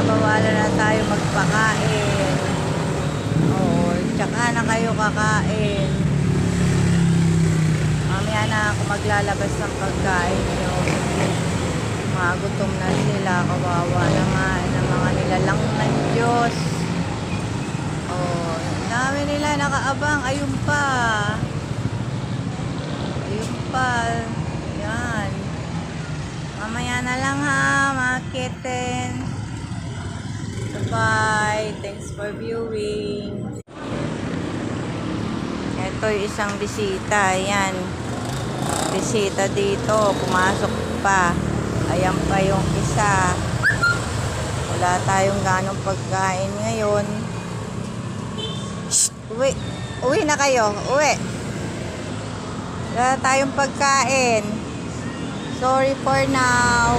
Pinagbabawalan na tayo magpakain. Oo, tsaka na kayo kakain. Mamaya na ako maglalabas ng pagkain nyo. Magutom na sila. Kawawa naman ng mga nilalang ng Diyos. Oh, dami nila nakaabang. Ayun pa. Ayun pa. Yan. Mamaya na lang ha, mga kitten. Bye. Thanks for viewing. Ito yung isang bisita. Ayan. Bisita dito. Pumasok pa. Ayan pa yung isa. Wala tayong ganong pagkain ngayon. Shh, uwi. Uwi na kayo. Uwi. Wala tayong pagkain. Sorry for now.